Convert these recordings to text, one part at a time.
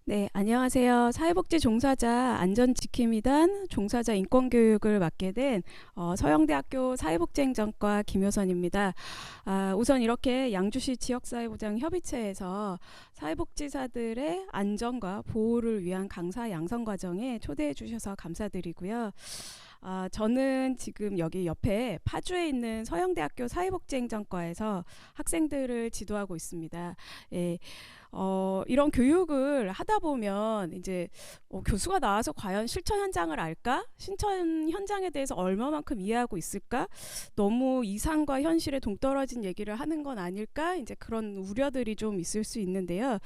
네, 안녕하세요. 사회복지 종사자 안전지킴이단 종사자 인권교육을 맡게 된 서영대학교 사회복지행정과 김효선입니다. 우선 이렇게 양주시 지역사회보장협의체에서 사회복지사들의 안전과 보호를 위한 강사 양성 과정에 초대해 주셔서 감사드리고요. 저는 지금 여기 옆에 파주에 있는 서영대학교 사회복지행정과에서 학생들을 지도하고 있습니다. 예, 이런 교육을 하다 보면 이제 교수가 나와서 과연 실천 현장을 알까? 실천 현장에 대해서 얼마만큼 이해하고 있을까? 너무 이상과 현실에 동떨어진 얘기를 하는 건 아닐까? 이제 그런 우려들이 좀 있을 수 있는데요.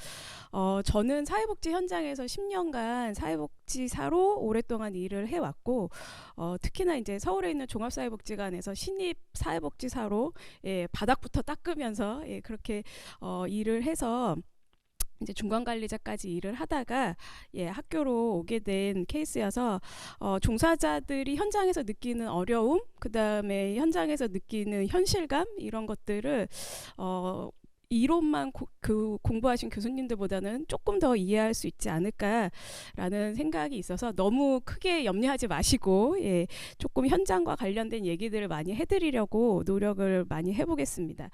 저는 사회복지 현장에서 10년간 사회복지사로 오랫동안 일을 해왔고, 특히나 이제 서울에 있는 종합사회복지관에서 신입 사회복지사로 바닥부터 닦으면서 그렇게 일을 해서 이제 중간관리자까지 일을 하다가 학교로 오게 된 케이스여서 종사자들이 현장에서 느끼는 어려움, 그 다음에 현장에서 느끼는 현실감 이런 것들을 이론만 공부하신 교수님들보다는 조금 더 이해할 수 있지 않을까라는 생각이 있어서 너무 크게 염려하지 마시고 조금 현장과 관련된 얘기들을 많이 해드리려고 노력을 많이 해보겠습니다.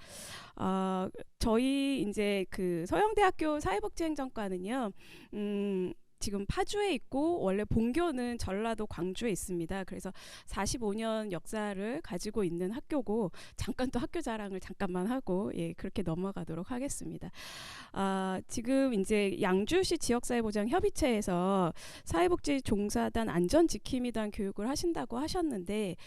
저희 이제 그 서영대학교 사회복지행정과는요. 지금 파주에 있고 원래 본교는 전라도 광주에 있습니다. 그래서 45년 역사를 가지고 있는 학교고, 잠깐 또 학교 자랑을 잠깐만 하고 그렇게 넘어가도록 하겠습니다. 지금 이제 양주시 지역사회보장협의체에서 사회복지 종사단 안전지킴이단 교육을 하신다고 하셨는데,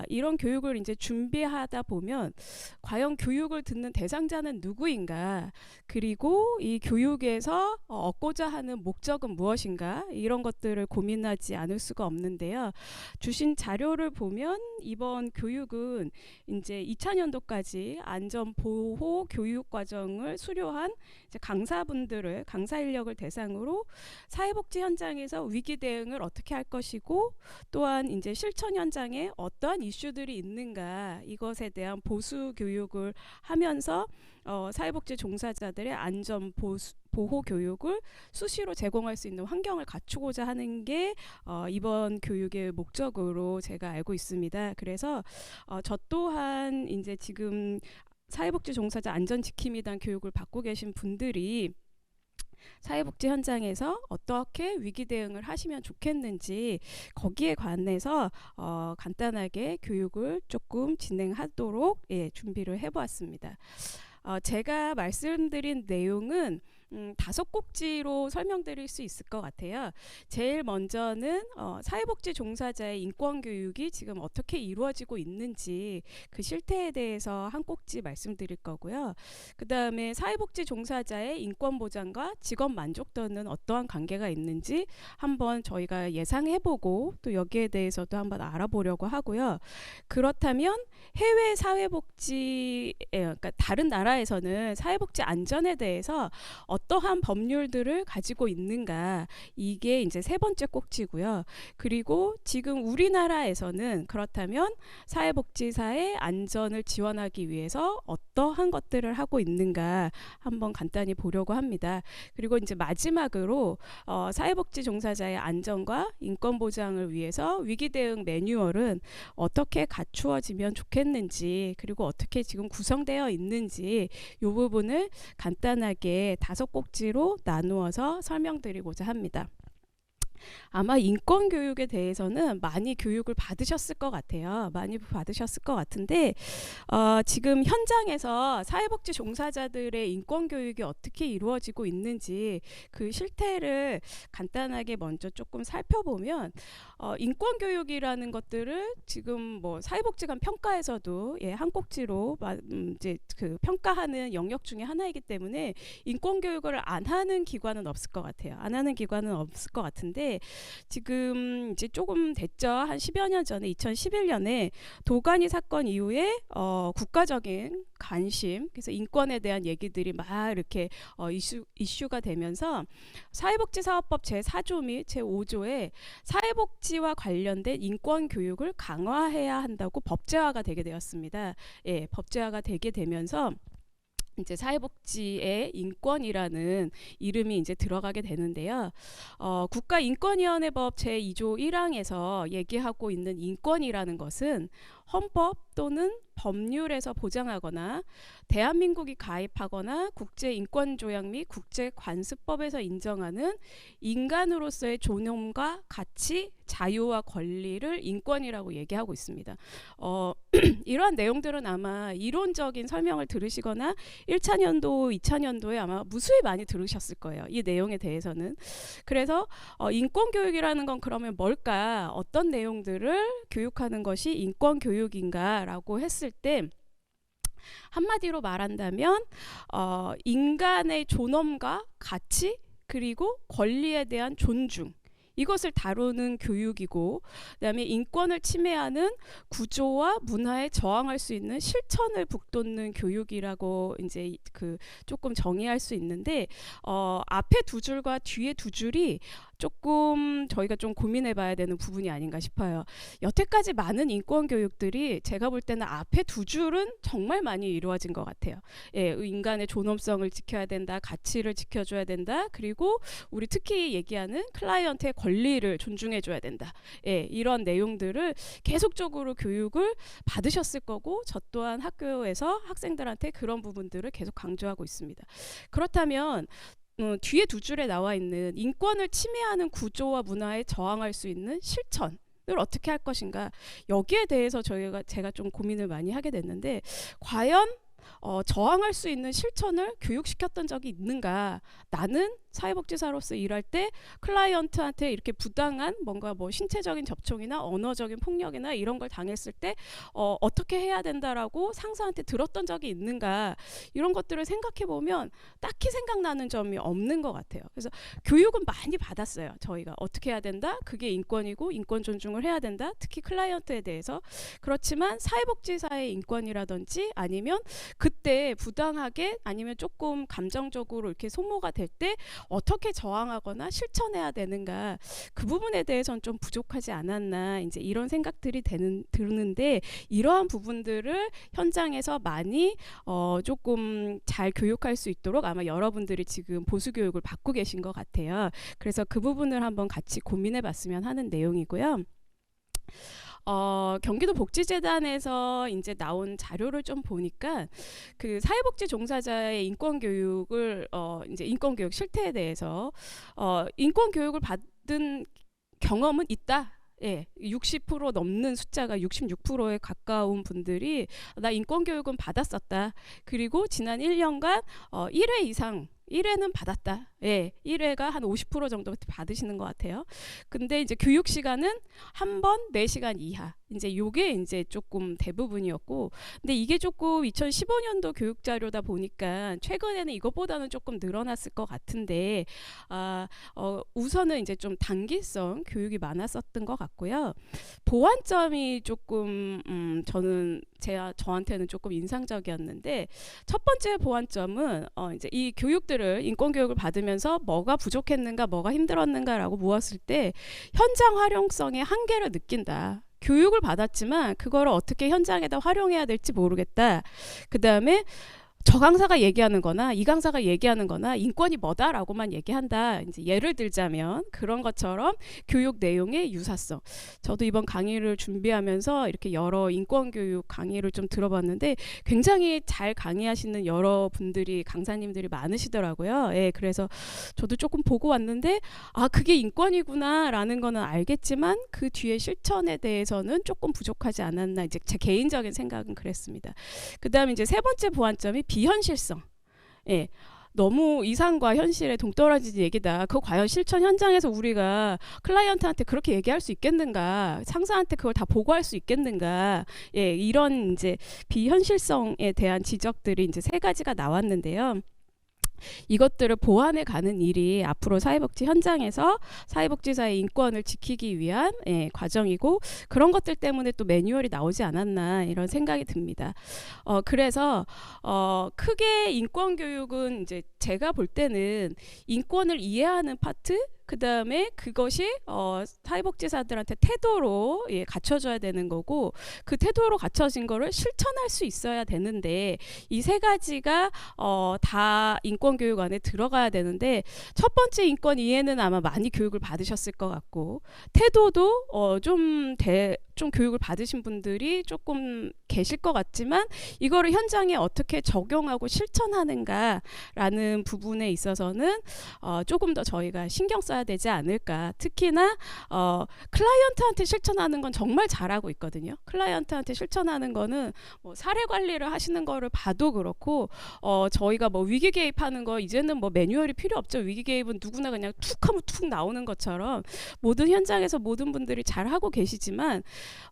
이런 교육을 이제 준비하다 보면 과연 교육을 듣는 대상자는 누구인가, 그리고 이 교육에서 얻고자 하는 목적은 무엇인가, 이런 것들을 고민하지 않을 수가 없는데요. 주신 자료를 보면 이번 교육은 이제 2000년도까지 안전보호 교육 과정을 수료한 이제 강사분들을, 강사 인력을 대상으로 사회복지 현장에서 위기 대응을 어떻게 할 것이고, 또한 이제 실천 현장에 어떠한 이슈들이 있는가, 이것에 대한 보수 교육을 하면서 사회복지 종사자들의 안전 보호 교육을 수시로 제공할 수 있는 환경을 갖추고자 하는 게 이번 교육의 목적으로 제가 알고 있습니다. 그래서 저 또한 이제 지금 사회복지 종사자 안전지킴이단 교육을 받고 계신 분들이 사회복지 현장에서 어떻게 위기 대응을 하시면 좋겠는지, 거기에 관해서 간단하게 교육을 조금 진행하도록 준비를 해보았습니다. 제가 말씀드린 내용은 5꼭지로 설명드릴 수 있을 것 같아요. 제일 먼저는 사회복지 종사자의 인권교육이 지금 어떻게 이루어지고 있는지 그 실태에 대해서 한 꼭지 말씀드릴 거고요. 그 다음에 사회복지 종사자의 인권보장과 직업 만족도는 어떠한 관계가 있는지 한번 저희가 예상해보고 또 여기에 대해서도 한번 알아보려고 하고요. 그렇다면 해외 사회복지, 그러니까 다른 나라에서는 사회복지 안전에 대해서 어떠한 법률들을 가지고 있는가, 이게 이제 세 번째 꼭지고요. 그리고 지금 우리나라에서는 그렇다면 사회복지사의 안전을 지원하기 위해서 어떠한 것들을 하고 있는가 한번 간단히 보려고 합니다. 그리고 이제 마지막으로 사회복지 종사자의 안전과 인권 보장을 위해서 위기 대응 매뉴얼은 어떻게 갖추어지면 좋겠는지, 그리고 어떻게 지금 구성되어 있는지, 이 부분을 간단하게 5꼭지로 나누어서 설명드리고자 합니다. 아마 인권교육에 대해서는 많이 교육을 받으셨을 것 같아요. 많이 받으셨을 것 같은데, 지금 현장에서 사회복지 종사자들의 인권교육이 어떻게 이루어지고 있는지 그 실태를 간단하게 먼저 조금 살펴보면, 인권교육이라는 것들을 지금 뭐 사회복지관 평가에서도 한 꼭지로 이제 그 평가하는 영역 중에 하나이기 때문에 인권교육을 안 하는 기관은 없을 것 같아요. 안 하는 기관은 없을 것 같은데, 지금 이제 조금 됐죠. 한 10여 년 전에 2011년에 도가니 사건 이후에 국가적인 관심, 그래서 인권에 대한 얘기들이 막 이렇게 이슈가 되면서 사회복지사업법 제4조 및 제5조에 사회복지와 관련된 인권 교육을 강화해야 한다고 법제화가 되게 되었습니다. 법제화가 되게 되면서 이제 사회복지의 인권이라는 이름이 이제 들어가게 되는데요. 국가인권위원회법 제2조 1항에서 얘기하고 있는 인권이라는 것은 헌법 또는 법률에서 보장하거나 대한민국이 가입하거나 국제인권조약 및 국제관습법에서 인정하는 인간으로서의 존엄과 가치, 자유와 권리를 인권이라고 얘기하고 있습니다. 이러한 내용들은 아마 이론적인 설명을 들으시거나 1차 년도, 2차 년도에 아마 무수히 많이 들으셨을 거예요. 이 내용에 대해서는. 그래서 인권교육이라는 건 그러면 뭘까? 어떤 내용들을 교육하는 것이 인권교육인가라고 했을 때 한마디로 말한다면 인간의 존엄과 가치 그리고 권리에 대한 존중 이것을 다루는 교육이고 그다음에 인권을 침해하는 구조와 문화에 저항할 수 있는 실천을 북돋는 교육이라고 이제 조금 정의할 수 있는데 앞에 두 줄과 뒤에 두 줄이 조금 저희가 좀 고민해 봐야 되는 부분이 아닌가 싶어요. 여태까지 많은 인권 교육들이 제가 볼 때는 앞에 두 줄은 정말 많이 이루어진 것 같아요. 예, 인간의 존엄성을 지켜야 된다, 가치를 지켜줘야 된다, 그리고 우리 특히 얘기하는 클라이언트의 권리를 존중해 줘야 된다. 예, 이런 내용들을 계속적으로 교육을 받으셨을 거고 저 또한 학교에서 학생들한테 그런 부분들을 계속 강조하고 있습니다. 그렇다면 뒤에 두 줄에 나와 있는 인권을 침해하는 구조와 문화에 저항할 수 있는 실천을 어떻게 할 것인가 여기에 대해서 제가 좀 고민을 많이 하게 됐는데 과연 저항할 수 있는 실천을 교육시켰던 적이 있는가? 나는 사회복지사로서 일할 때 클라이언트한테 이렇게 부당한 뭔가 뭐 신체적인 접촉이나 언어적인 폭력이나 이런 걸 당했을 때 어떻게 해야 된다라고 상사한테 들었던 적이 있는가? 이런 것들을 생각해 보면 딱히 생각나는 점이 없는 것 같아요. 그래서 교육은 많이 받았어요. 저희가 어떻게 해야 된다? 그게 인권이고 인권 존중을 해야 된다. 특히 클라이언트에 대해서. 그렇지만 사회복지사의 인권이라든지 아니면 그때 부당하게 아니면 조금 감정적으로 이렇게 소모가 될 때 어떻게 저항하거나 실천해야 되는가 그 부분에 대해서는 좀 부족하지 않았나 이제 이런 생각들이 드는데 이러한 부분들을 현장에서 많이 조금 잘 교육할 수 있도록 아마 여러분들이 지금 보수 교육을 받고 계신 것 같아요. 그래서 그 부분을 한번 같이 고민해 봤으면 하는 내용이고요. 경기도 복지재단에서 이제 나온 자료를 좀 보니까 그 사회복지 종사자의 인권 교육을 이제 인권 교육 실태에 대해서 인권 교육을 받은 경험은 있다. 예, 60% 넘는 숫자가 66%에 가까운 분들이 나 인권 교육은 받았었다. 그리고 지난 1년간 1회 이상 1회는 받았다. 예, 1회가 한 50% 정도 받으시는 것 같아요. 근데 이제 교육 시간은 한 번 4시간 이하. 이제 요게 이제 조금 대부분이었고, 근데 이게 조금 2015년도 교육 자료다 보니까 최근에는 이것보다는 조금 늘어났을 것 같은데, 우선은 이제 좀 단기성 교육이 많았었던 것 같고요. 보완점이 조금 저한테는 조금 인상적이었는데, 첫 번째 보완점은 이제 이 교육들을 인권 교육을 받으면서 뭐가 부족했는가, 뭐가 힘들었는가라고 모았을 때 현장 활용성의 한계를 느낀다. 교육을 받았지만 그거를 어떻게 현장에다 활용해야 될지 모르겠다. 그 다음에 저 강사가 얘기하는 거나 이 강사가 얘기하는 거나 인권이 뭐다라고만 얘기한다. 이제 예를 들자면 그런 것처럼 교육 내용의 유사성. 저도 이번 강의를 준비하면서 이렇게 여러 인권 교육 강의를 좀 들어봤는데 굉장히 잘 강의하시는 여러분들이 강사님들이 많으시더라고요. 예, 그래서 저도 조금 보고 왔는데 그게 인권이구나라는 거는 알겠지만 그 뒤에 실천에 대해서는 조금 부족하지 않았나 이제 제 개인적인 생각은 그랬습니다. 그다음에 이제 세 번째 보완점이 비현실성. 예. 너무 이상과 현실의 동떨어진 얘기다. 그거 과연 실천 현장에서 우리가 클라이언트한테 그렇게 얘기할 수 있겠는가? 상사한테 그걸 다 보고할 수 있겠는가? 예, 이런 이제 비현실성에 대한 지적들이 이제 3가지가 나왔는데요. 이것들을 보완해 가는 일이 앞으로 사회복지 현장에서 사회복지사의 인권을 지키기 위한 과정이고 그런 것들 때문에 또 매뉴얼이 나오지 않았나 이런 생각이 듭니다. 그래서 크게 인권 교육은 이제 제가 볼 때는 인권을 이해하는 파트 그다음에 그것이 사회복지사들한테 태도로 갖춰져야 되는 거고, 그 태도로 갖춰진 거를 실천할 수 있어야 되는데, 이 세 가지가 다 인권교육 안에 들어가야 되는데, 첫 번째 인권 이해는 아마 많이 교육을 받으셨을 것 같고, 태도도 좀 교육을 받으신 분들이 조금 계실 것 같지만, 이거를 현장에 어떻게 적용하고 실천하는가라는 부분에 있어서는 조금 더 저희가 신경 써야 되지 않을까. 특히나 클라이언트한테 실천하는 건 정말 잘하고 있거든요. 클라이언트한테 실천하는 거는 뭐 사례 관리를 하시는 거를 봐도 그렇고, 저희가 뭐 위기 개입하는 거 이제는 뭐 매뉴얼이 필요 없죠. 위기 개입은 누구나 그냥 툭 하면 툭 나오는 것처럼 모든 현장에서 모든 분들이 잘하고 계시지만,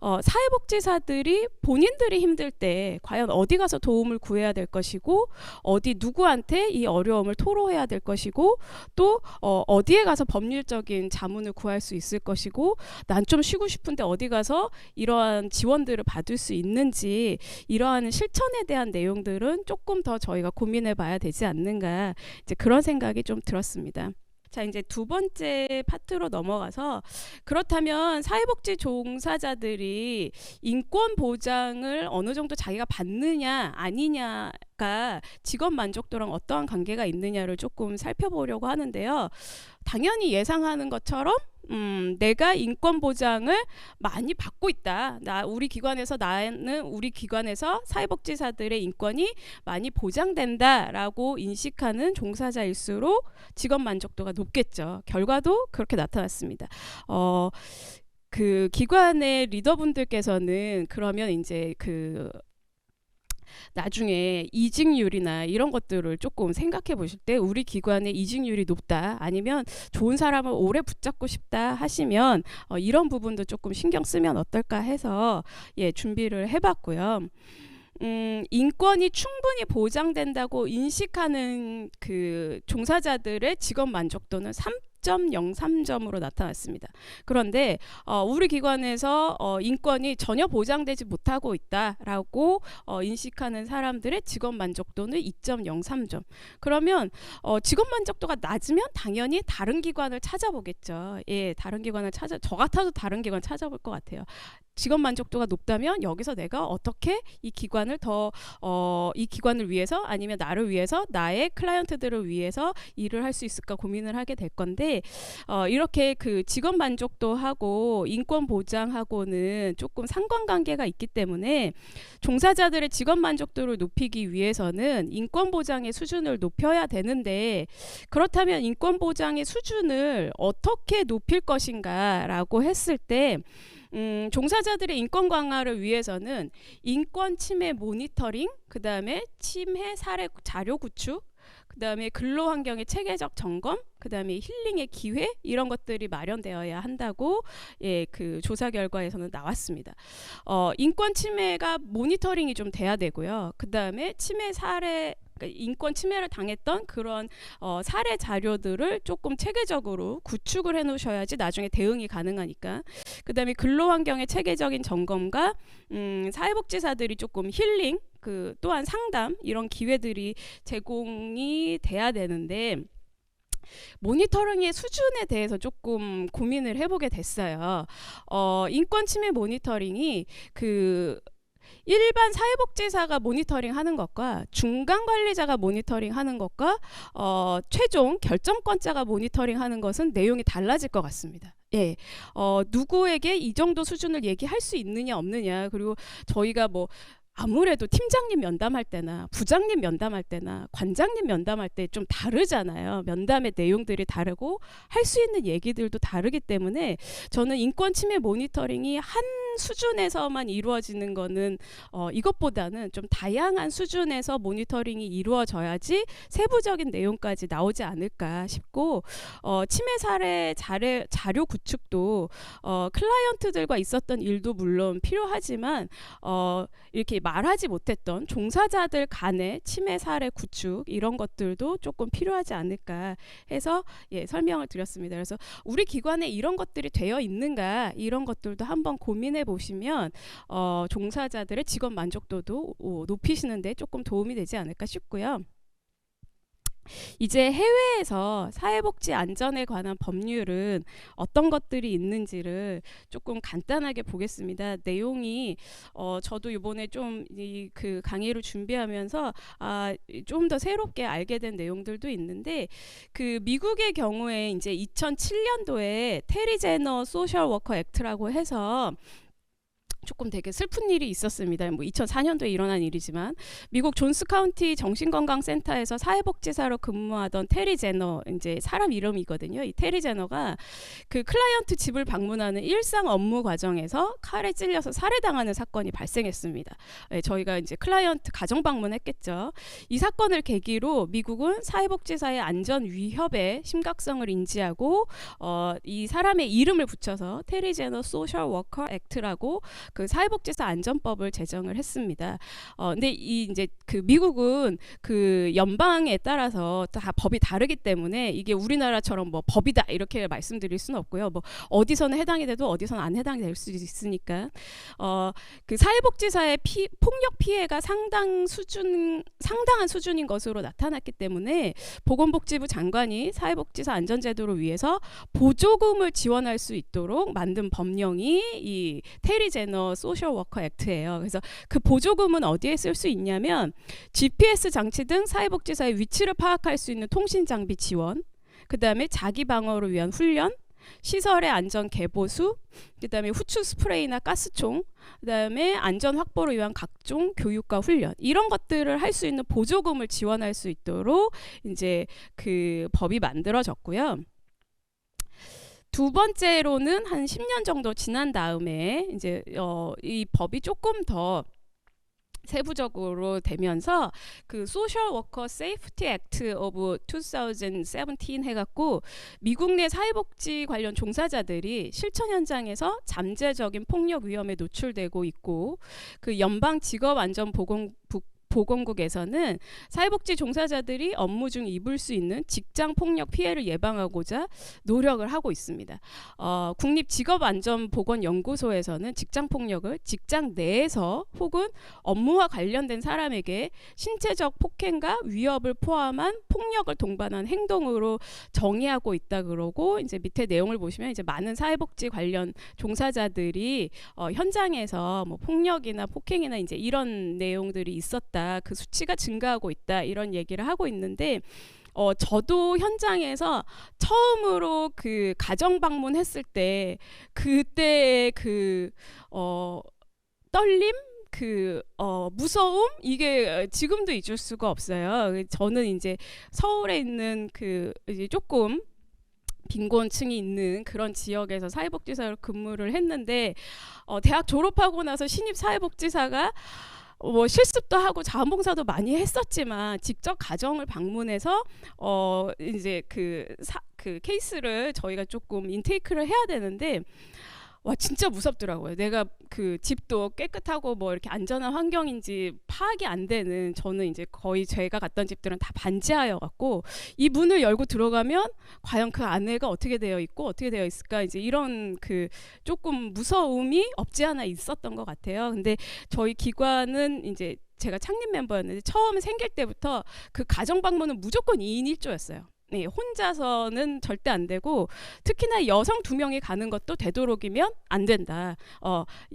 사회복지사들이 본인들이 힘들 때 과연 어디 가서 도움을 구해야 될 것이고, 어디 누구한테 이 어려움을 토로해야 될 것이고, 또 어디에 가서 법률적인 자문을 구할 수 있을 것이고, 난 좀 쉬고 싶은데 어디 가서 이러한 지원들을 받을 수 있는지, 이러한 실천에 대한 내용들은 조금 더 저희가 고민해 봐야 되지 않는가, 이제 그런 생각이 좀 들었습니다. 자, 이제 두 번째 파트로 넘어가서, 그렇다면 사회복지 종사자들이 인권 보장을 어느 정도 자기가 받느냐 아니냐가 직업 만족도랑 어떠한 관계가 있느냐를 조금 살펴보려고 하는데요. 당연히 예상하는 것처럼 내가 인권 보장을 많이 받고 있다. 나는 우리 기관에서 사회복지사들의 인권이 많이 보장된다라고 인식하는 종사자일수록 직업 만족도가 높겠죠. 결과도 그렇게 나타났습니다. 그 기관의 리더분들께서는 그러면 이제 나중에 이직률이나 이런 것들을 조금 생각해 보실 때, 우리 기관의 이직률이 높다, 아니면 좋은 사람을 오래 붙잡고 싶다 하시면 이런 부분도 조금 신경 쓰면 어떨까 해서 준비를 해봤고요. 인권이 충분히 보장된다고 인식하는 그 종사자들의 직업 만족도는 3.03점으로 나타났습니다. 그런데 우리 기관에서 인권이 전혀 보장되지 못하고 있다라고 인식하는 사람들의 직업 만족도는 2.03점. 그러면 직업 만족도가 낮으면 당연히 다른 기관을 찾아보겠죠. 다른 기관을 저 같아도 다른 기관 찾아볼 것 같아요. 직업 만족도가 높다면 여기서 내가 어떻게 이 기관을 이 기관을 위해서, 아니면 나를 위해서, 나의 클라이언트들을 위해서 일을 할 수 있을까 고민을 하게 될 건데, 이렇게 그 직업 만족도하고 인권 보장하고는 조금 상관관계가 있기 때문에, 종사자들의 직업 만족도를 높이기 위해서는 인권 보장의 수준을 높여야 되는데, 그렇다면 인권 보장의 수준을 어떻게 높일 것인가라고 했을 때, 종사자들의 인권 강화를 위해서는 인권 침해 모니터링, 그 다음에 침해 사례 자료 구축, 그 다음에 근로환경의 체계적 점검, 그 다음에 힐링의 기회, 이런 것들이 마련되어야 한다고 그 조사 결과에서는 나왔습니다. 인권 침해가 모니터링이 좀 돼야 되고요. 그 다음에 인권 침해를 당했던 그런 사례 자료들을 조금 체계적으로 구축을 해놓으셔야지 나중에 대응이 가능하니까. 그 다음에 근로환경의 체계적인 점검과 사회복지사들이 조금 힐링, 또한 상담, 이런 기회들이 제공이 돼야 되는데, 모니터링의 수준에 대해서 조금 고민을 해보게 됐어요. 인권 침해 모니터링이 일반 사회복지사가 모니터링 하는 것과 중간 관리자가 모니터링 하는 것과 최종 결정권자가 모니터링 하는 것은 내용이 달라질 것 같습니다. 누구에게 이 정도 수준을 얘기할 수 있느냐 없느냐, 그리고 저희가 뭐 아무래도 팀장님 면담할 때나 부장님 면담할 때나 관장님 면담할 때 좀 다르잖아요. 면담의 내용들이 다르고 할 수 있는 얘기들도 다르기 때문에, 저는 인권 침해 모니터링이 한 수준에서만 이루어지는 거는 이것보다는 좀 다양한 수준에서 모니터링이 이루어져야지 세부적인 내용까지 나오지 않을까 싶고, 침해 사례 자료 구축도 클라이언트들과 있었던 일도 물론 필요하지만, 이렇게 말하지 못했던 종사자들 간의 침해 사례 구축, 이런 것들도 조금 필요하지 않을까 해서 설명을 드렸습니다. 그래서 우리 기관에 이런 것들이 되어 있는가, 이런 것들도 한번 고민해 보시면 종사자들의 직업 만족도도 높이시는 데 조금 도움이 되지 않을까 싶고요. 이제 해외에서 사회복지 안전에 관한 법률은 어떤 것들이 있는지를 조금 간단하게 보겠습니다. 내용이 저도 이번에 좀 그 강의를 준비하면서 좀 더 새롭게 알게 된 내용들도 있는데, 그 미국의 경우에 이제 2007년도에 테리 제너 소셜 워커 액트라고 해서 조금 되게 슬픈 일이 있었습니다. 뭐 2004년도에 일어난 일이지만, 미국 존스 카운티 정신건강센터에서 사회복지사로 근무하던 테리 제너, 이제 사람 이름이거든요. 이 테리 제너가 그 클라이언트 집을 방문하는 일상 업무 과정에서 칼에 찔려서 살해당하는 사건이 발생했습니다. 저희가 이제 클라이언트 가정 방문했겠죠. 이 사건을 계기로 미국은 사회복지사의 안전 위협의 심각성을 인지하고 이 사람의 이름을 붙여서 테리 제너 소셜 워커 액트라고 그 사회복지사 안전법을 제정을 했습니다. 근데 이제 그 미국은 그 연방에 따라서 다 법이 다르기 때문에 이게 우리나라처럼 뭐 법이다 이렇게 말씀드릴 수는 없고요. 뭐 어디서는 해당이 돼도 어디서는 안 해당이 될 수 있으니까 그 사회복지사의 폭력 피해가 상당한 수준인 것으로 나타났기 때문에 보건복지부 장관이 사회복지사 안전제도를 위해서 보조금을 지원할 수 있도록 만든 법령이 이 테리 제너 소셜 워커 액트예요. 그래서 그 보조금은 어디에 쓸 수 있냐면 GPS 장치 등 사회복지사의 위치를 파악할 수 있는 통신 장비 지원, 그 다음에 자기 방어를 위한 훈련, 시설의 안전 개보수, 그 다음에 후추 스프레이나 가스총, 그 다음에 안전 확보를 위한 각종 교육과 훈련, 이런 것들을 할 수 있는 보조금을 지원할 수 있도록 이제 그 법이 만들어졌고요. 두 번째로는 한 10년 정도 지난 다음에 이제 이 법이 조금 더 세부적으로 되면서 그 소셜 워커 세이프티 액트 오브 2017 해갖고 미국 내 사회복지 관련 종사자들이 실천 현장에서 잠재적인 폭력 위험에 노출되고 있고, 그 연방 보건국에서는 사회복지 종사자들이 업무 중 입을 수 있는 직장 폭력 피해를 예방하고자 노력을 하고 있습니다. 국립직업안전보건연구소에서는 직장 폭력을 직장 내에서 혹은 업무와 관련된 사람에게 신체적 폭행과 위협을 포함한 폭력을 동반한 행동으로 정의하고 있다 그러고, 이제 밑에 내용을 보시면 이제 많은 사회복지 관련 종사자들이 현장에서 뭐 폭력이나 폭행이나 이제 이런 내용들이 있었다, 그 수치가 증가하고 있다, 이런 얘기를 하고 있는데, 저도 현장에서 처음으로 그 가정 방문했을 때 그때 그 떨림, 그 무서움, 이게 지금도 잊을 수가 없어요. 저는 이제 서울에 있는 그 이제 조금 빈곤층이 있는 그런 지역에서 사회복지사로 근무를 했는데, 대학 졸업하고 나서 신입 사회복지사가 뭐 실습도 하고 자원봉사도 많이 했었지만 직접 가정을 방문해서 이제 그 케이스를 저희가 조금 인테이크를 해야 되는데, 와 진짜 무섭더라고요. 내가 그 집도 깨끗하고 뭐 이렇게 안전한 환경인지 파악이 안 되는, 저는 이제 거의 제가 갔던 집들은 다 반지하여 갖고 이 문을 열고 들어가면 과연 그 안에가 어떻게 되어 있고 어떻게 되어 있을까, 이제 이런 그 조금 무서움이 없지 않아 있었던 것 같아요. 근데 저희 기관은 이제 제가 창립 멤버였는데 처음 생길 때부터 그 가정 방문은 무조건 2인 1조였어요. 네, 혼자서는 절대 안 되고, 특히나 여성 2명이 가는 것도 되도록이면 안 된다.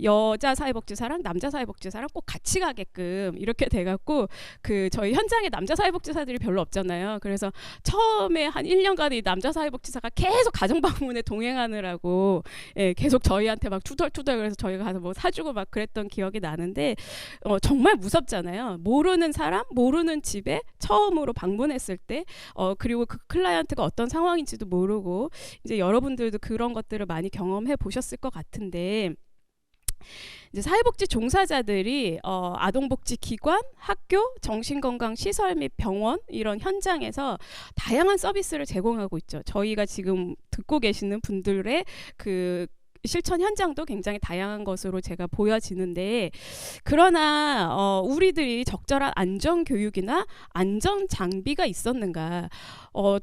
여자 사회복지사랑 남자 사회복지사랑 꼭 같이 가게끔 이렇게 돼갖고, 그 저희 현장에 남자 사회복지사들이 별로 없잖아요. 그래서 처음에 한 1년간 이 남자 사회복지사가 계속 가정 방문에 동행하느라고 계속 저희한테 막 투덜투덜, 그래서 저희가 가서 뭐 사주고 막 그랬던 기억이 나는데, 정말 무섭잖아요. 모르는 사람, 모르는 집에 처음으로 방문했을 때, 그리고 그 클라이언트가 어떤 상황인지도 모르고, 이제 여러분들도 그런 것들을 많이 경험해 보셨을 것 같은데, 이제 사회복지 종사자들이 아동복지기관, 학교, 정신건강시설 및 병원, 이런 현장에서 다양한 서비스를 제공하고 있죠. 저희가 지금 듣고 계시는 분들의 그 실천 현장도 굉장히 다양한 것으로 제가 보여지는데, 그러나 우리들이 적절한 안전 교육이나 안전 장비가 있었는가?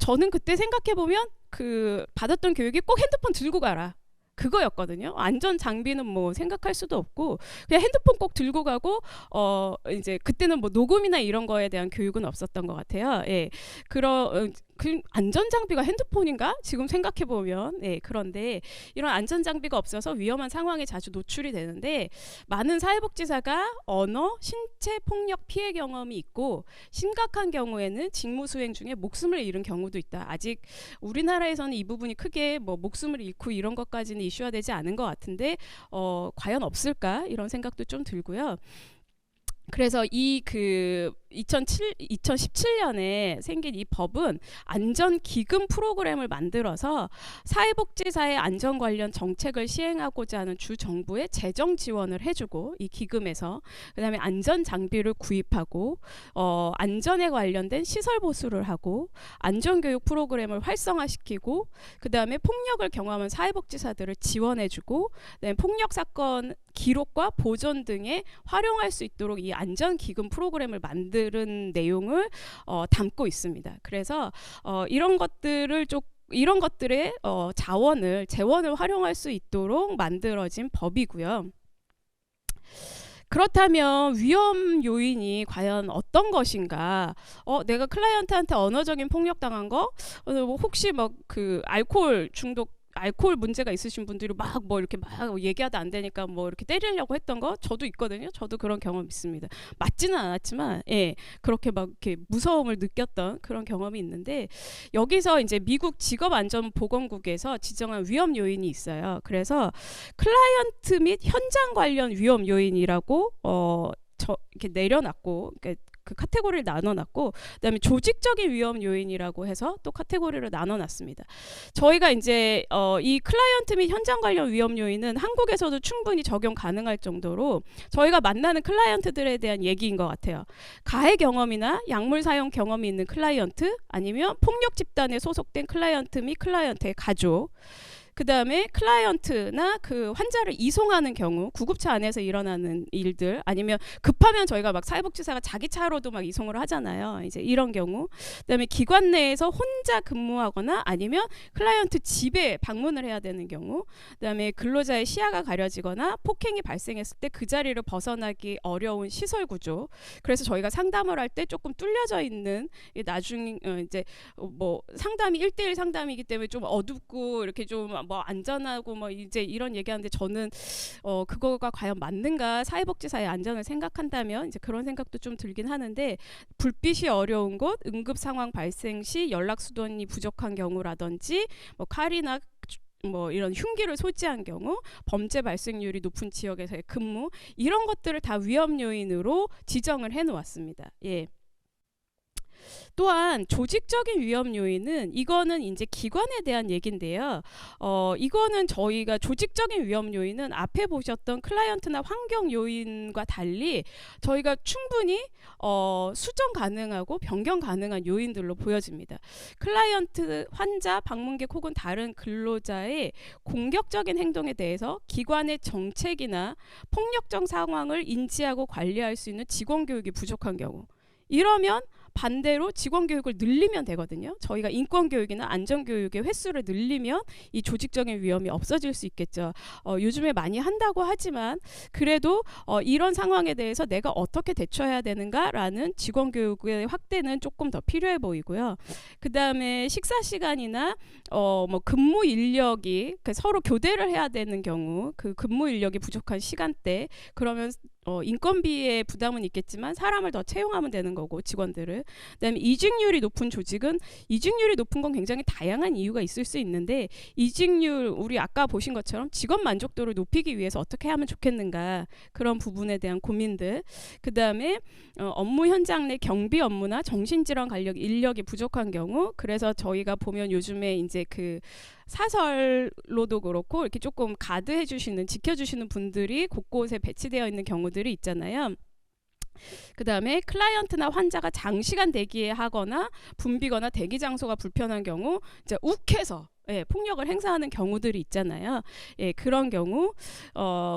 저는 그때 생각해 보면 그 받았던 교육이 꼭 핸드폰 들고 가라, 그거였거든요. 안전 장비는 뭐 생각할 수도 없고 그냥 핸드폰 꼭 들고 가고 이제 그때는 뭐 녹음이나 이런 거에 대한 교육은 없었던 것 같아요. 예. 그 안전 장비가 핸드폰인가? 지금 생각해 보면 그런데 이런 안전 장비가 없어서 위험한 상황에 자주 노출이 되는데 많은 사회복지사가 언어, 신체 폭력 피해 경험이 있고 심각한 경우에는 직무 수행 중에 목숨을 잃은 경우도 있다. 아직 우리나라에서는 이 부분이 크게 뭐 목숨을 잃고 이런 것까지는 이슈화되지 않은 것 같은데 과연 없을까 이런 생각도 좀 들고요. 그래서 이 2017년에 생긴 이 법은 안전기금 프로그램을 만들어서 사회복지사의 안전 관련 정책을 시행하고자 하는 주 정부의 재정 지원을 해주고 이 기금에서 그다음에 안전 장비를 구입하고 안전에 관련된 시설 보수를 하고 안전교육 프로그램을 활성화시키고 그다음에 폭력을 경험한 사회복지사들을 지원해주고 그다음에 폭력 사건 기록과 보존 등에 활용할 수 있도록 이 안전기금 프로그램을 만드는 내용을 담고 있습니다. 그래서 이런 것들의 재원을 활용할 수 있도록 만들어진 법이고요. 그렇다면 위험 요인이 과연 어떤 것인가? 내가 클라이언트한테 언어적인 폭력 당한 거, 혹시 막 그 알코올 문제가 있으신 분들이 막 뭐 이렇게 막 얘기하다 안 되니까 뭐 이렇게 때리려고 했던 거 저도 있거든요. 저도 그런 경험 있습니다. 맞지는 않았지만 그렇게 막 이렇게 무서움을 느꼈던 그런 경험이 있는데 여기서 이제 미국 직업안전보건국에서 지정한 위험 요인이 있어요. 그래서 클라이언트 및 현장 관련 위험 요인이라고 이렇게 내려놨고 그 카테고리를 나눠놨고 그다음에 조직적인 위험 요인이라고 해서 또 카테고리를 나눠놨습니다. 저희가 이제 이 클라이언트 및 현장 관련 위험 요인은 한국에서도 충분히 적용 가능할 정도로 저희가 만나는 클라이언트들에 대한 얘기인 것 같아요. 가해 경험이나 약물 사용 경험이 있는 클라이언트 아니면 폭력 집단에 소속된 클라이언트 및 클라이언트의 가족 그 다음에 클라이언트나 그 환자를 이송하는 경우 구급차 안에서 일어나는 일들 아니면 급하면 저희가 막 사회복지사가 자기 차로도 막 이송을 하잖아요. 이제 이런 경우 그다음에 기관 내에서 혼자 근무하거나 아니면 클라이언트 집에 방문을 해야 되는 경우 그다음에 근로자의 시야가 가려지거나 폭행이 발생했을 때 그 자리를 벗어나기 어려운 시설 구조 그래서 저희가 상담을 할 때 조금 뚫려져 있는 나중에 이제 뭐 상담이 1대1 상담이기 때문에 좀 어둡고 이렇게 좀 뭐 안전하고 뭐 이제 이런 얘기하는데 저는 그거가 과연 맞는가 사회복지사의 안전을 생각한다면 이제 그런 생각도 좀 들긴 하는데 불빛이 어려운 곳 응급 상황 발생 시 연락 수단이 부족한 경우라든지 뭐 칼이나 뭐 이런 흉기를 소지한 경우 범죄 발생률이 높은 지역에서의 근무 이런 것들을 다 위험 요인으로 지정을 해 놓았습니다. 또한 조직적인 위험 요인은 이거는 이제 기관에 대한 얘긴데요. 이거는 저희가 조직적인 위험 요인은 앞에 보셨던 클라이언트나 환경 요인과 달리 저희가 충분히 수정 가능하고 변경 가능한 요인들로 보여집니다. 클라이언트, 환자, 방문객 혹은 다른 근로자의 공격적인 행동에 대해서 기관의 정책이나 폭력적 상황을 인지하고 관리할 수 있는 직원 교육이 부족한 경우 이러면 반대로 직원 교육을 늘리면 되거든요. 저희가 인권 교육이나 안전 교육의 횟수를 늘리면 이 조직적인 위험이 없어질 수 있겠죠. 요즘에 많이 한다고 하지만 그래도 이런 상황에 대해서 내가 어떻게 대처해야 되는가라는 직원 교육의 확대는 조금 더 필요해 보이고요. 그 다음에 식사 시간이나 뭐 근무 인력이 서로 교대를 해야 되는 경우 그 근무 인력이 부족한 시간대 그러면 인건비의 부담은 있겠지만 사람을 더 채용하면 되는 거고 직원들을 그다음에 이직률이 높은 조직은 이직률이 높은 건 굉장히 다양한 이유가 있을 수 있는데 이직률 우리 아까 보신 것처럼 직원 만족도를 높이기 위해서 어떻게 하면 좋겠는가 그런 부분에 대한 고민들 그다음에 업무 현장 내 경비 업무나 정신질환 관련 인력이 부족한 경우 그래서 저희가 보면 요즘에 이제 그 사설로도 그렇고 이렇게 조금 가드해 주시는 지켜주시는 분들이 곳곳에 배치되어 있는 경우들이 있잖아요. 그 다음에 클라이언트나 환자가 장시간 대기하거나 붐비거나 대기 장소가 불편한 경우 이제 욱해서 예, 폭력을 행사하는 경우들이 있잖아요. 예, 그런 경우,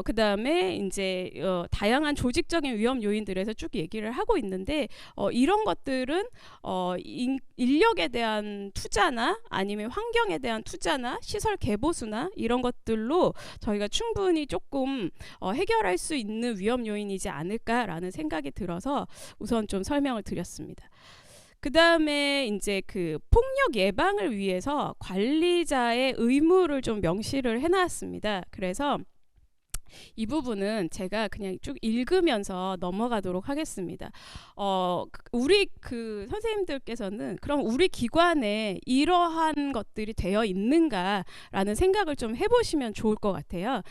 그다음에 이제 다양한 조직적인 위험 요인들에서 쭉 얘기를 하고 있는데 이런 것들은 인력에 대한 투자나 아니면 환경에 대한 투자나 시설 개보수나 이런 것들로 저희가 충분히 조금 해결할 수 있는 위험 요인이지 않을까라는 생각이 들어서 우선 좀 설명을 드렸습니다. 그 다음에 이제 그 폭력 예방을 위해서 관리자의 의무를 좀 명시를 해놨습니다. 그래서 이 부분은 제가 그냥 쭉 읽으면서 넘어가도록 하겠습니다. 우리 그 선생님들께서는 그럼 우리 기관에 이러한 것들이 되어 있는가라는 생각을 좀 해보시면 좋을 것 같아요.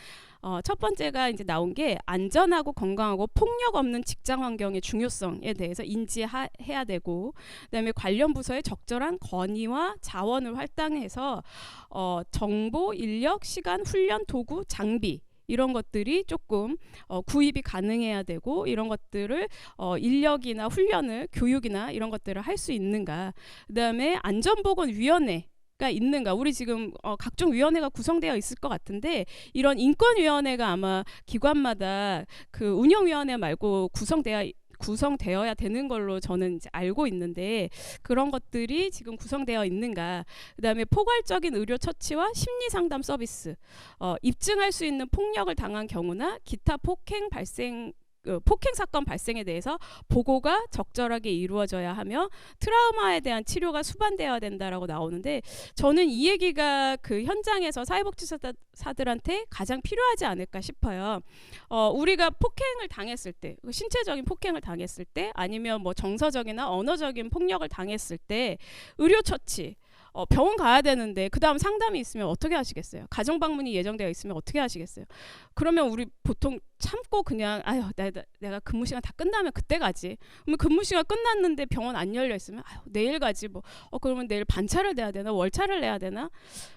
첫 번째가 이제 나온 게 안전하고 건강하고 폭력 없는 직장 환경의 중요성에 대해서 인지해야 되고, 그다음에 관련 부서의 적절한 건의와 자원을 할당해서 정보, 인력, 시간, 훈련, 도구, 장비 이런 것들이 조금 구입이 가능해야 되고, 이런 것들을 인력이나 훈련을 교육이나 이런 것들을 할 수 있는가. 그다음에 안전보건위원회 가 있는가. 우리 지금 각종 위원회가 구성되어 있을 것 같은데 이런 인권위원회가 아마 기관마다 그 운영위원회 말고 구성되어야 되는 걸로 저는 이제 알고 있는데 그런 것들이 지금 구성되어 있는가. 그다음에 포괄적인 의료 처치와 심리 상담 서비스, 입증할 수 있는 폭력을 당한 경우나 기타 폭행 사건 발생에 대해서 보고가 적절하게 이루어져야 하며 트라우마에 대한 치료가 수반되어야 된다라고 나오는데, 저는 이 얘기가 그 현장에서 사회복지사들한테 가장 필요하지 않을까 싶어요. 우리가 폭행을 당했을 때, 신체적인 폭행을 당했을 때, 아니면 뭐 정서적이나 언어적인 폭력을 당했을 때 의료 처치, 병원 가야 되는데 그 다음 상담이 있으면 어떻게 하시겠어요? 가정 방문이 예정되어 있으면 어떻게 하시겠어요? 그러면 우리 보통 참고 그냥 아유 내가 근무 시간 다 끝나면 그때 가지. 그러면 근무 시간 끝났는데 병원 안 열려 있으면 아유 내일 가지 뭐. 그러면 내일 반차를 내야 되나 월차를 내야 되나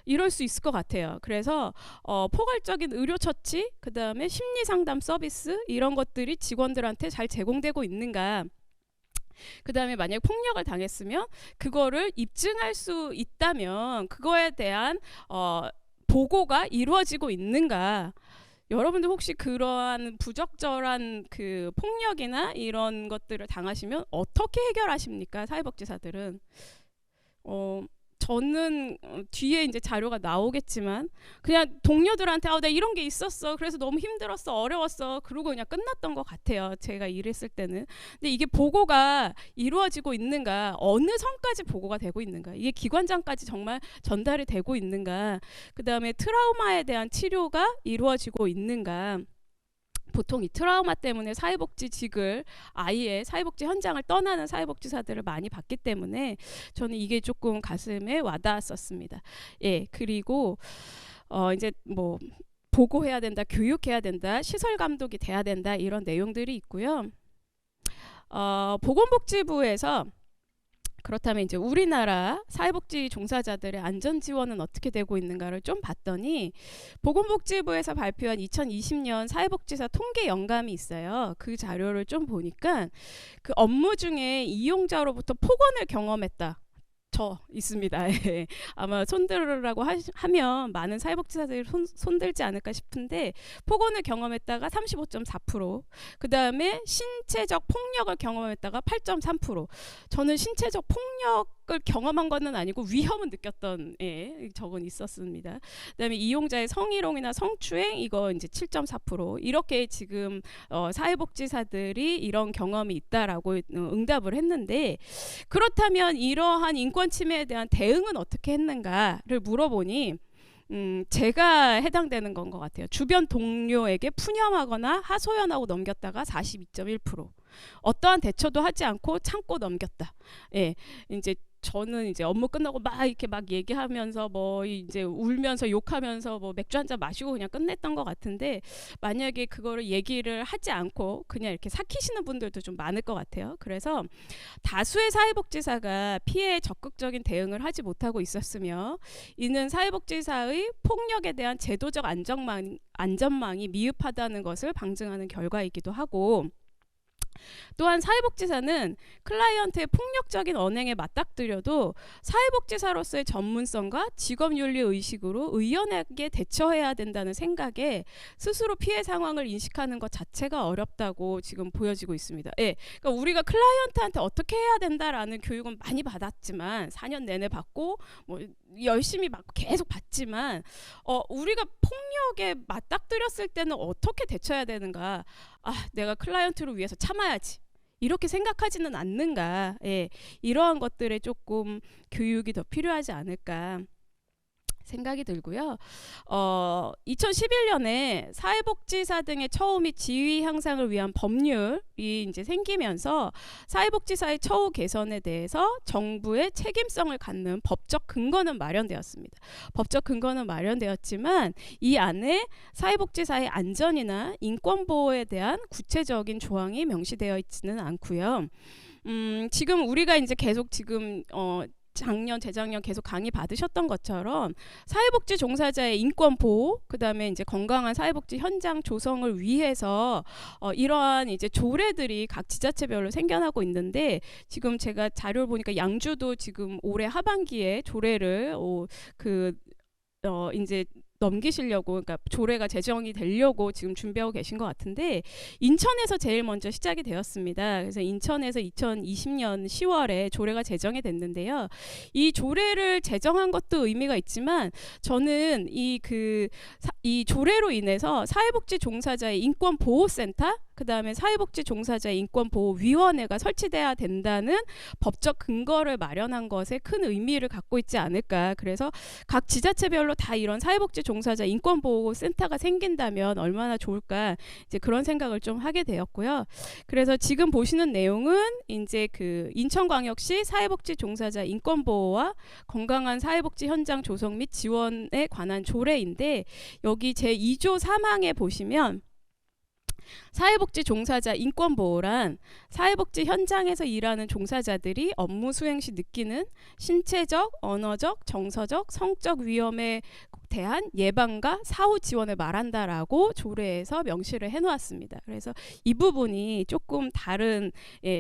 이럴 수 있을 것 같아요. 그래서 포괄적인 의료 처치, 그 다음에 심리 상담 서비스 이런 것들이 직원들한테 잘 제공되고 있는가. 그 다음에 만약 폭력을 당했으면 그거를 입증할 수 있다면 그거에 대한 보고가 이루어지고 있는가. 여러분들 혹시 그러한 부적절한 그 폭력이나 이런 것들을 당하시면 어떻게 해결하십니까? 사회복지사들은 저는 뒤에 이제 자료가 나오겠지만 그냥 동료들한테 내가 이런 게 있었어. 그래서 너무 힘들었어. 어려웠어. 그러고 그냥 끝났던 것 같아요. 제가 일했을 때는. 근데 이게 보고가 이루어지고 있는가? 어느 선까지 보고가 되고 있는가? 이게 기관장까지 정말 전달이 되고 있는가? 그 다음에 트라우마에 대한 치료가 이루어지고 있는가? 보통 이 트라우마 때문에 사회복지직을 아예 사회복지 현장을 떠나는 사회복지사들을 많이 봤기 때문에 저는 이게 조금 가슴에 와닿았었습니다. 예, 그리고 이제 뭐 보고해야 된다, 교육해야 된다, 시설 감독이 돼야 된다 이런 내용들이 있고요. 보건복지부에서 그렇다면 이제 우리나라 사회복지 종사자들의 안전 지원은 어떻게 되고 있는가를 좀 봤더니 보건복지부에서 발표한 2020년 사회복지사 통계 영감이 있어요. 그 자료를 좀 보니까 그 업무 중에 이용자로부터 폭언을 경험했다. 저 있습니다. 아마 손들으라고 하면 많은 사회복지사들이 손들지 않을까 싶은데 폭언을 경험했다가 35.4%, 그 다음에 신체적 폭력을 경험했다가 8.3%. 저는 신체적 폭력을 경험한 것은 아니고 위험은 느꼈던 적은 있었습니다. 그 다음에 이용자의 성희롱이나 성추행 이거 이제 7.4%. 이렇게 지금 사회복지사들이 이런 경험이 있다라고 응답을 했는데, 그렇다면 이러한 인권 침해에 대한 대응은 어떻게 했는가를 물어보니 제가 해당되는 건 것 같아요. 주변 동료에게 푸념하거나 하소연하고 넘겼다가 42.1%. 어떠한 대처도 하지 않고 참고 넘겼다. 예, 이제 저는 이제 업무 끝나고 막 이렇게 막 얘기하면서 뭐 이제 울면서 욕하면서 뭐 맥주 한잔 마시고 그냥 끝냈던 것 같은데, 만약에 그거를 얘기를 하지 않고 그냥 이렇게 삭히시는 분들도 좀 많을 것 같아요. 그래서 다수의 사회복지사가 피해에 적극적인 대응을 하지 못하고 있었으며, 이는 사회복지사의 폭력에 대한 제도적 안전망이 미흡하다는 것을 방증하는 결과이기도 하고, 또한 사회복지사는 클라이언트의 폭력적인 언행에 맞닥뜨려도 사회복지사로서의 전문성과 직업윤리 의식으로 의연하게 대처해야 된다는 생각에 스스로 피해 상황을 인식하는 것 자체가 어렵다고 지금 보여지고 있습니다. 예, 그러니까 우리가 클라이언트한테 어떻게 해야 된다라는 교육은 많이 받았지만 4년 내내 받고 뭐 열심히 막 계속 받지만 우리가 폭력에 맞닥뜨렸을 때는 어떻게 대처해야 되는가? 내가 클라이언트를 위해서 참아야지. 이렇게 생각하지는 않는가? 예, 이러한 것들에 조금 교육이 더 필요하지 않을까 생각이 들고요. 2011년에 사회복지사 등의 처우 및 지위 향상을 위한 법률이 이제 생기면서 사회복지사의 처우 개선에 대해서 정부의 책임성을 갖는 법적 근거는 마련되었습니다. 법적 근거는 마련되었지만 이 안에 사회복지사의 안전이나 인권 보호에 대한 구체적인 조항이 명시되어 있지는 않고요. 지금 우리가 이제 계속 지금 작년, 재작년 계속 강의 받으셨던 것처럼 사회복지 종사자의 인권 보호, 그다음에 이제 건강한 사회복지 현장 조성을 위해서 이러한 이제 조례들이 각 지자체별로 생겨나고 있는데 지금 제가 자료를 보니까 양주도 지금 올해 하반기에 조례를 이제 넘기시려고, 그러니까 조례가 제정이 되려고 지금 준비하고 계신 것 같은데 인천에서 제일 먼저 시작이 되었습니다. 그래서 인천에서 2020년 10월에 조례가 제정이 됐는데요. 이 조례를 제정한 것도 의미가 있지만 저는 이 조례로 인해서 사회복지 종사자의 인권보호센터, 그 다음에 사회복지 종사자의 인권보호위원회가 설치돼야 된다는 법적 근거를 마련한 것에 큰 의미를 갖고 있지 않을까. 그래서 각 지자체별로 다 이런 사회복지 종사자 인권보호센터가 생긴다면 얼마나 좋을까, 이제 그런 생각을 좀 하게 되었고요. 그래서 지금 보시는 내용은 이제 인천광역시 사회복지 종사자 인권보호와 건강한 사회복지 현장 조성 및 지원에 관한 조례인데 여기 제2조 3항에 보시면 사회복지 종사자 인권보호란 사회복지 현장에서 일하는 종사자들이 업무 수행 시 느끼는 신체적, 언어적, 정서적, 성적 위험에 대한 예방과 사후 지원을 말한다라고 조례에서 명시를 해놓았습니다. 그래서 이 부분이 조금 다른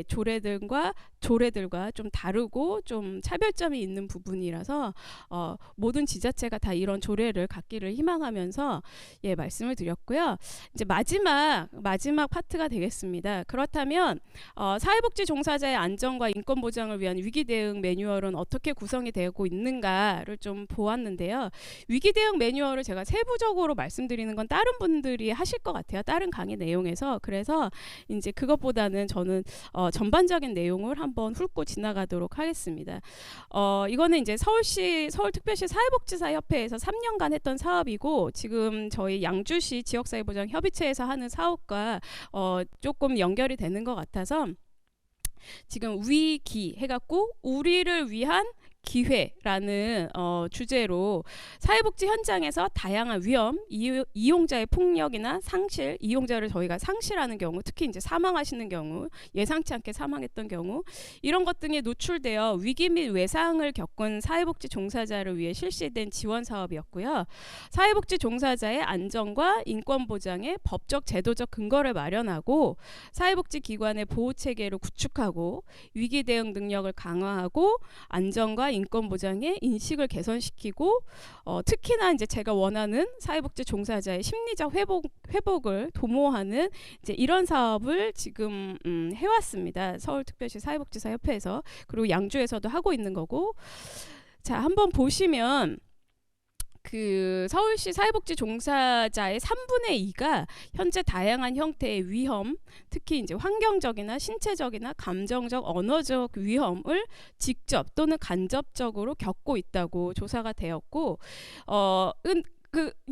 조례들과 좀 다르고 좀 차별점이 있는 부분이라서 모든 지자체가 다 이런 조례를 갖기를 희망하면서 말씀을 드렸고요. 이제 마지막 파트가 되겠습니다. 그렇다면 사회복지 종사자의 안전과 인권 보장을 위한 위기 대응 매뉴얼은 어떻게 구성이 되고 있는가를 좀 보았는데요. 위기 대응 매뉴얼을 제가 세부적으로 말씀드리는 건 다른 분들이 하실 것 같아요. 다른 강의 내용에서. 그래서 이제 그것보다는 저는 전반적인 내용을 한번 훑고 지나가도록 하겠습니다. 이거는 이제 서울특별시 사회복지사협회에서 3년간 했던 사업이고 지금 저희 양주시 지역사회보장협의체에서 하는 사업과 조금 연결이 되는 것 같아서 지금 위기 해갖고 우리를 위한 기회라는 주제로 사회복지 현장에서 다양한 위험, 이용자의 폭력이나 상실, 이용자를 저희가 상실하는 경우, 특히 이제 사망하시는 경우, 예상치 않게 사망했던 경우, 이런 것 등에 노출되어 위기 및 외상을 겪은 사회복지 종사자를 위해 실시된 지원 사업이었고요. 사회복지 종사자의 안전과 인권 보장에 법적 제도적 근거를 마련하고 사회복지 기관의 보호 체계를 구축하고 위기 대응 능력을 강화하고 안전과 인권 보장의 인식을 개선시키고 특히나 이제 제가 원하는 사회복지 종사자의 심리적 회복을 도모하는 이제 이런 사업을 지금 해왔습니다. 서울특별시 사회복지사협회에서. 그리고 양주에서도 하고 있는 거고. 자, 한번 보시면 서울시 사회복지 종사자의 3분의 2가 현재 다양한 형태의 위험, 특히 이제 환경적이나 신체적이나 감정적, 언어적 위험을 직접 또는 간접적으로 겪고 있다고 조사가 되었고,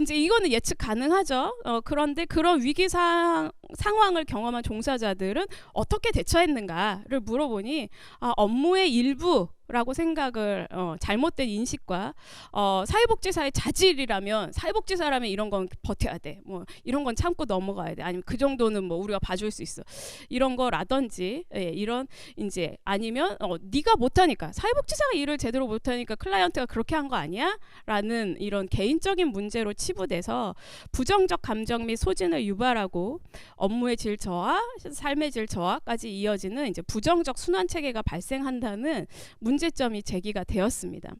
이제 이거는 예측 가능하죠. 그런데 그런 위기 상황을 경험한 종사자들은 어떻게 대처했는가를 물어보니 업무의 일부 라고 생각을 잘못된 인식과 사회복지사의 자질이라면 사회복지사라면 이런 건 버텨야 돼. 뭐 이런 건 참고 넘어가야 돼. 아니면 그 정도는 뭐 우리가 봐줄 수 있어. 이런 거라든지 이런 이제 아니면 네가 못하니까 사회복지사가 일을 제대로 못하니까 클라이언트가 그렇게 한 거 아니야? 라는 이런 개인적인 문제로 치부돼서 부정적 감정 및 소진을 유발하고 업무의 질 저하, 삶의 질 저하까지 이어지는 이제 부정적 순환 체계가 발생한다는 문제점이 제기가 되었습니다.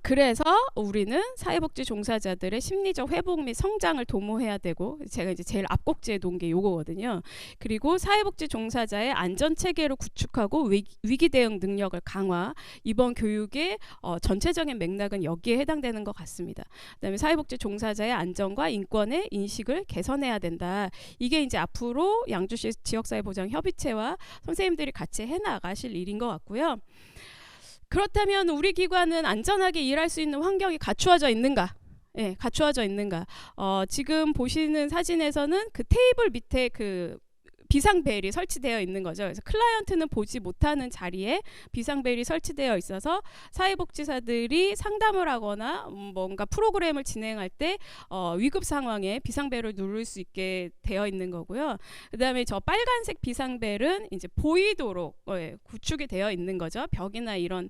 그래서 우리는 사회복지 종사자들의 심리적 회복 및 성장을 도모해야 되고, 제가 이제 제일 앞곡지에 놓은 게 요거거든요. 그리고 사회복지 종사자의 안전 체계를 구축하고 위기 대응 능력을 강화. 이번 교육의 전체적인 맥락은 여기에 해당되는 것 같습니다. 그다음에 사회복지 종사자의 안전과 인권의 인식을 개선해야 된다. 이게 이제 앞으로 양주시 지역사회보장협의체와 선생님들이 같이 해나가실 일인 것 같고요. 그렇다면 우리 기관은 안전하게 일할 수 있는 환경이 갖추어져 있는가? 예, 갖추어져 있는가? 지금 보시는 사진에서는 그 테이블 밑에 그 비상벨이 설치되어 있는 거죠. 그래서 클라이언트는 보지 못하는 자리에 비상벨이 설치되어 있어서 사회복지사들이 상담을 하거나 뭔가 프로그램을 진행할 때 위급 상황에 비상벨을 누를 수 있게 되어 있는 거고요. 그다음에 저 빨간색 비상벨은 이제 보이도록 구축이 되어 있는 거죠. 벽이나 이런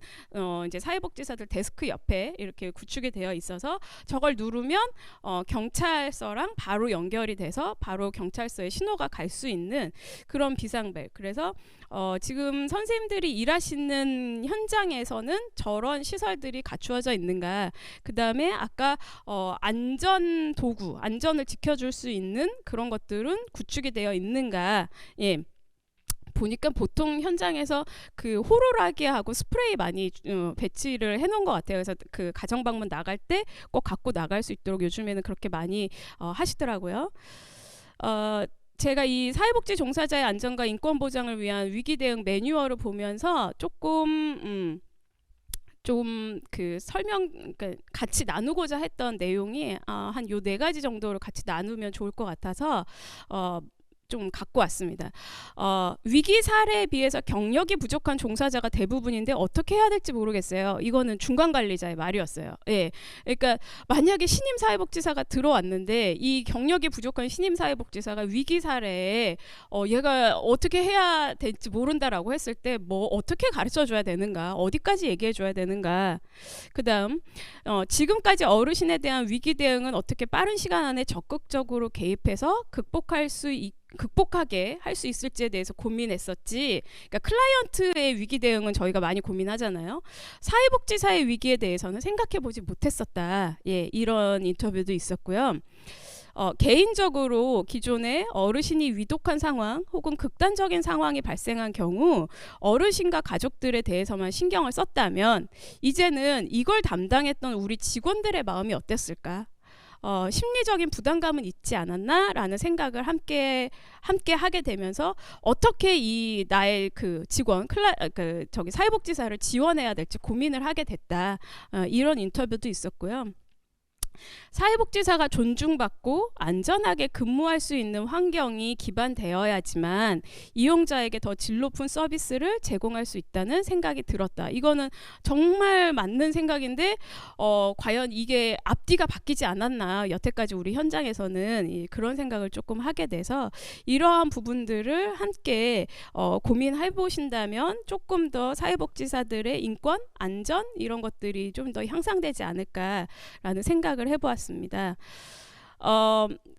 이제 사회복지사들 데스크 옆에 이렇게 구축이 되어 있어서 저걸 누르면 경찰서랑 바로 연결이 돼서 바로 경찰서에 신호가 갈 수 있는 그런 비상벨. 그래서 지금 선생님들이 일하시는 현장에서는 저런 시설들이 갖추어져 있는가. 그 다음에 아까 안전 도구, 안전을 지켜줄 수 있는 그런 것들은 구축이 되어 있는가. 예. 보니까 보통 현장에서 그 호루라기하고 스프레이 많이 배치를 해놓은 것 같아요. 그래서 그 가정방문 나갈 때 꼭 갖고 나갈 수 있도록 요즘에는 그렇게 많이 하시더라고요. 제가 이 사회복지 종사자의 안전과 인권 보장을 위한 위기 대응 매뉴얼을 보면서 조금 좀 그 그러니까 같이 나누고자 했던 내용이 한 요 4가지 정도로 같이 나누면 좋을 것 같아서 좀 갖고 왔습니다. 위기 사례에 비해서 경력이 부족한 종사자가 대부분인데 어떻게 해야 될지 모르겠어요. 이거는 중간관리자의 말이었어요. 예, 그러니까 만약에 신임 사회복지사가 들어왔는데 이 경력이 부족한 신임 사회복지사가 위기 사례에 얘가 어떻게 해야 될지 모른다라고 했을 때 뭐 어떻게 가르쳐줘야 되는가, 어디까지 얘기해줘야 되는가. 그다음 지금까지 어르신에 대한 위기 대응은 어떻게 빠른 시간 안에 적극적으로 개입해서 극복하게 할 수 있을지에 대해서 고민했었지. 그러니까 클라이언트의 위기 대응은 저희가 많이 고민하잖아요. 사회복지사의 위기에 대해서는 생각해보지 못했었다. 예, 이런 인터뷰도 있었고요. 개인적으로 기존에 어르신이 위독한 상황 혹은 극단적인 상황이 발생한 경우 어르신과 가족들에 대해서만 신경을 썼다면 이제는 이걸 담당했던 우리 직원들의 마음이 어땠을까? 심리적인 부담감은 있지 않았나? 라는 생각을 함께 하게 되면서 어떻게 이 나의 그 직원, 저기 사회복지사를 지원해야 될지 고민을 하게 됐다. 이런 인터뷰도 있었고요. 사회복지사가 존중받고 안전하게 근무할 수 있는 환경이 기반되어야지만 이용자에게 더 질 높은 서비스를 제공할 수 있다는 생각이 들었다. 이거는 정말 맞는 생각인데 과연 이게 앞뒤가 바뀌지 않았나. 여태까지 우리 현장에서는 그런 생각을 조금 하게 돼서 이러한 부분들을 함께 고민해 보신다면 조금 더 사회복지사들의 인권, 안전 이런 것들이 좀 더 향상되지 않을까라는 생각을 해보았습니다.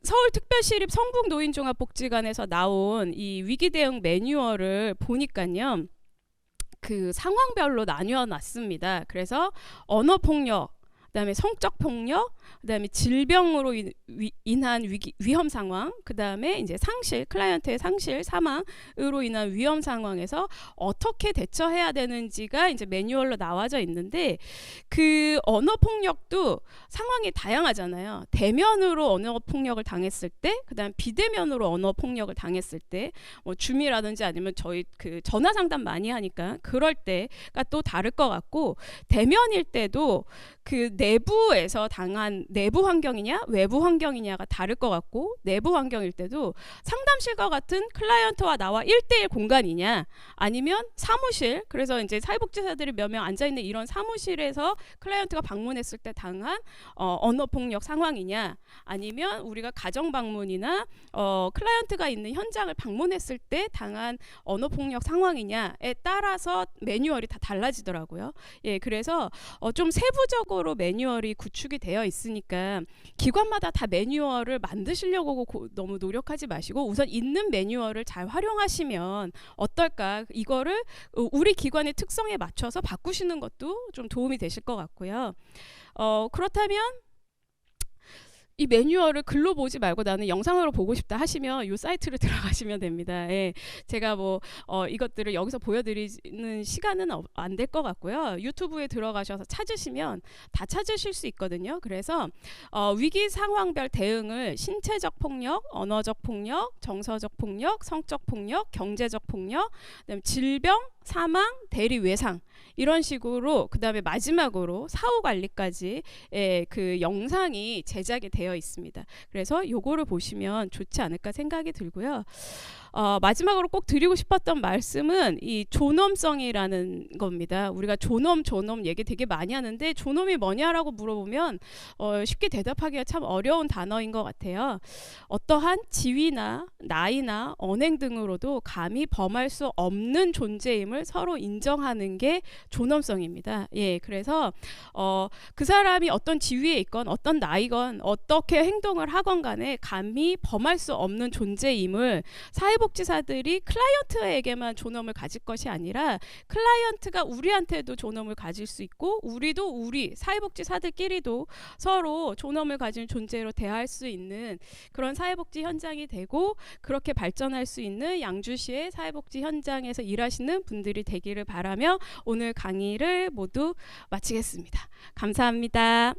서울특별시립 성북노인종합복지관에서 나온 이 위기 대응 매뉴얼을 보니까요, 그 상황별로 나뉘어 놨습니다. 그래서 언어폭력, 그다음에 성적 폭력, 그다음에 질병으로 인한 위험 상황, 그다음에 이제 상실, 클라이언트의 상실, 사망으로 인한 위험 상황에서 어떻게 대처해야 되는지가 이제 매뉴얼로 나와져 있는데 그 언어 폭력도 상황이 다양하잖아요. 대면으로 언어 폭력을 당했을 때, 그다음 비대면으로 언어 폭력을 당했을 때, 뭐 줌이라든지 아니면 저희 그 전화 상담 많이 하니까 그럴 때가 또 다를 것 같고 대면일 때도 그 내부에서 당한 내부 환경이냐 외부 환경이냐가 다를 것 같고, 내부 환경일 때도 상담실과 같은 클라이언트와 나와 1대1 공간이냐, 아니면 사무실, 그래서 이제 사회복지사들이 몇 명 앉아있는 이런 사무실에서 클라이언트가 방문했을 때 당한 언어폭력 상황이냐, 아니면 우리가 가정 방문이나 클라이언트가 있는 현장을 방문했을 때 당한 언어폭력 상황이냐에 따라서 매뉴얼이 다 달라지더라고요. 예, 그래서 좀 세부적으로 매뉴얼이 구축이 되어 있으니까 기관마다 다 매뉴얼을 만드시려고 너무 노력하지 마시고 우선 있는 매뉴얼을 잘 활용하시면 어떨까, 이거를 우리 기관의 특성에 맞춰서 바꾸시는 것도 좀 도움이 되실 것 같고요. 그렇다면 이 매뉴얼을 글로 보지 말고 나는 영상으로 보고 싶다 하시면 이 사이트를 들어가시면 됩니다. 예, 제가 뭐 이것들을 여기서 보여드리는 시간은 안 될 것 같고요. 유튜브에 들어가셔서 찾으시면 다 찾으실 수 있거든요. 그래서 위기 상황별 대응을 신체적 폭력, 언어적 폭력, 정서적 폭력, 성적 폭력, 경제적 폭력, 그다음에 질병, 사망, 대리 외상, 이런 식으로, 그 다음에 마지막으로 사후 관리까지 그 영상이 제작이 되어 있습니다. 그래서 요거를 보시면 좋지 않을까 생각이 들고요. 마지막으로 꼭 드리고 싶었던 말씀은 이 존엄성이라는 겁니다. 우리가 존엄 얘기 되게 많이 하는데 존엄이 뭐냐라고 물어보면 쉽게 대답하기가 참 어려운 단어인 것 같아요. 어떠한 지위나 나이나 언행 등으로도 감히 범할 수 없는 존재임을 서로 인정하는 게 존엄성입니다. 예, 그래서 그 사람이 어떤 지위에 있건 어떤 나이건 어떻게 행동을 하건 간에 감히 범할 수 없는 존재임을 사회복지사들이 클라이언트에게만 존엄을 가질 것이 아니라 클라이언트가 우리한테도 존엄을 가질 수 있고, 우리도 우리 사회복지사들끼리도 서로 존엄을 가진 존재로 대할 수 있는 그런 사회복지 현장이 되고, 그렇게 발전할 수 있는 양주시의 사회복지 현장에서 일하시는 분들이 되기를 바라며 오늘 강의를 모두 마치겠습니다. 감사합니다.